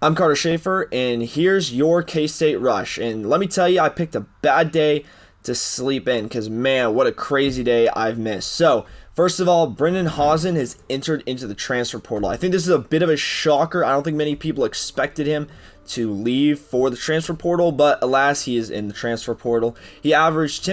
I'm Carter Schaefer, and here's your K-State Rush. And let me tell you, I picked a bad day to sleep in because, man, what a crazy day I've missed. So, first of all, Brendan Hausen has entered into the transfer portal. I think this is a bit of a shocker. I don't think many people expected him to leave for the transfer portal, but alas, he is in the transfer portal. He averaged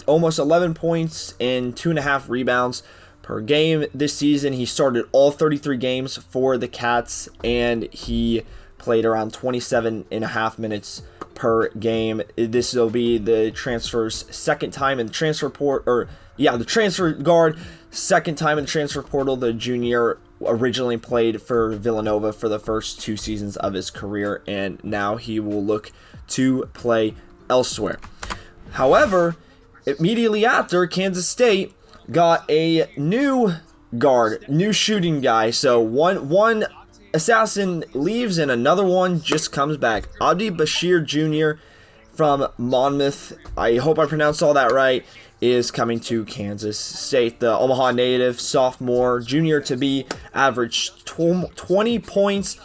almost 11 points and 2.5 rebounds per game this season. He started all 33 games for the Cats, and he played around 27.5 minutes per game. This will be the transfer's second time in the transfer the transfer guard, second time in the transfer portal. The junior originally played for Villanova for the first 2 seasons of his career, and now he will look to play elsewhere. However, immediately after, Kansas State got a new guard, new shooting guy. So one assassin leaves and another one just comes back. Abdi Bashir Jr. from Monmouth, I hope I pronounced all that right, is coming to Kansas State. The Omaha native, sophomore, junior to be, averaged 20 points,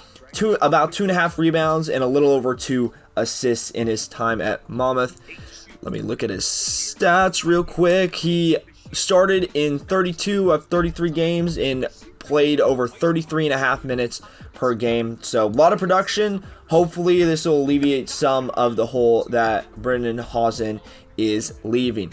about 2.5 rebounds, and a little over 2 assists in his time at Monmouth. Let me look at his stats real quick. He started in 32 of 33 games and played over 33.5 minutes per game. So a lot of production. Hopefully this will alleviate some of the hole that Brendan Hausen is leaving.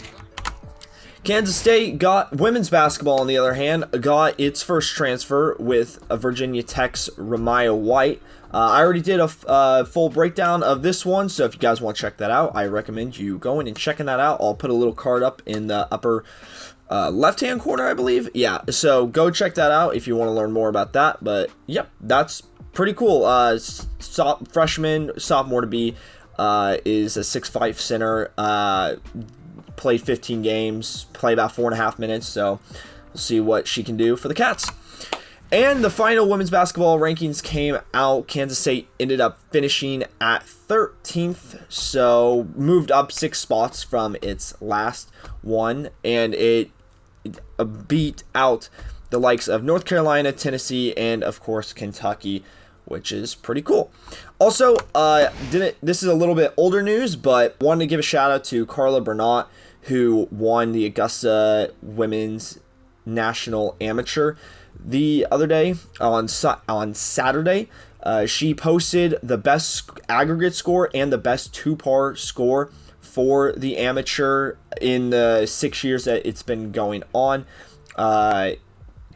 Kansas State got women's basketball, on the other hand, got its first transfer with Virginia Tech's Ramiya White. I already did a full breakdown of this one, so if you guys want to check that out, I recommend you going and checking that out. I'll put a little card up in the upper left-hand corner, I believe. Yeah, so go check that out if you want to learn more about that. But, yep, that's pretty cool. Freshman, sophomore to be, is a 6'5" center. Played 15 games, played about 4.5 minutes, so we'll see what she can do for the Cats. And the final women's basketball rankings came out. Kansas State ended up finishing at 13th, so moved up 6 spots from its last one, and it beat out the likes of North Carolina, Tennessee, and of course Kentucky, which is pretty cool. Also, this is a little bit older news, but wanted to give a shout out to Carla Bernat, who won the Augusta Women's National Amateur the other day on Saturday. She posted the best aggregate score and the best 2-par score for the amateur in the 6 years that it's been going on. At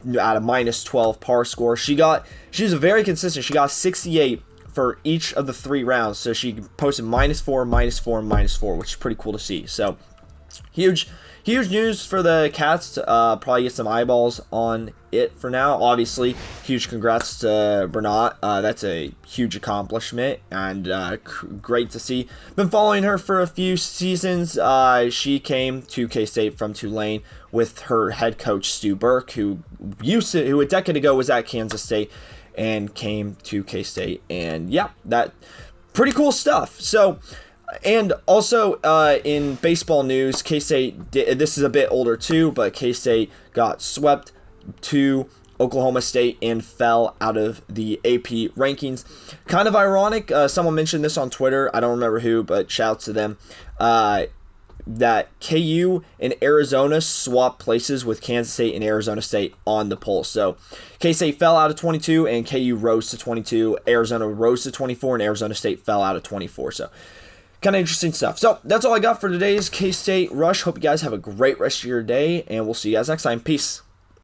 a minus 12 par score, she was very consistent. She got 68 for each of the 3 rounds. So she posted -4, -4, -4, which is pretty cool to see. So huge news for the Cats. Probably get some eyeballs on it for now. Obviously, huge congrats to Bernat. That's a huge accomplishment and great to see. Been following her for a few seasons. She came to K-State from Tulane with her head coach Stu Burke, who a decade ago was at Kansas State and came to K-State. And yeah, that pretty cool stuff. So. And also in baseball news, K-State, this is a bit older too, but K-State got swept to Oklahoma State and fell out of the AP rankings. Kind of ironic. Someone mentioned this on Twitter. I don't remember who, but shouts to them. That KU and Arizona swapped places with Kansas State and Arizona State on the poll. So K-State fell out of 22 and KU rose to 22. Arizona rose to 24 and Arizona State fell out of 24. So kind of interesting stuff. So that's all I got for today's K-State Rush. Hope you guys have a great rest of your day, and we'll see you guys next time. Peace.